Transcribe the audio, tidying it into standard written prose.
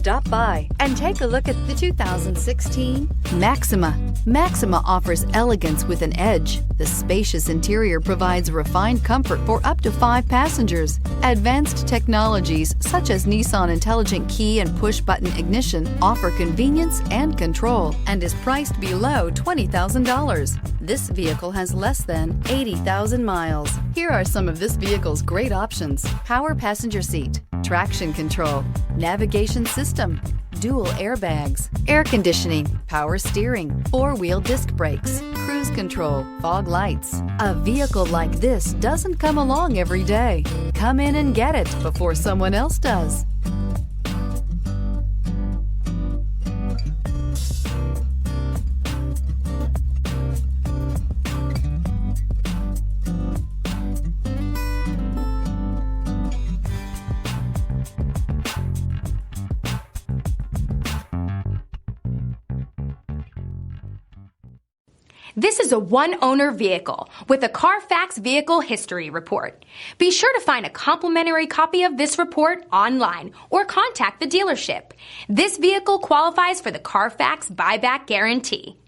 Stop by and take a look at the 2016 Maxima. Maxima offers elegance with an edge. The spacious interior provides refined comfort for up to 5 passengers. Advanced technologies such as Nissan Intelligent Key and push-button ignition offer convenience and control and is priced below $20,000. This vehicle has less than 80,000 miles. Here are some of this vehicle's great options: power passenger seat, traction control, navigation system, dual airbags, air conditioning, power steering, 4-wheel disc brakes, cruise control, fog lights. A vehicle like this doesn't come along every day. Come in and get it before someone else does. This is a one-owner vehicle with a Carfax Vehicle History Report. Be sure to find a complimentary copy of this report online or contact the dealership. This vehicle qualifies for the Carfax Buyback Guarantee.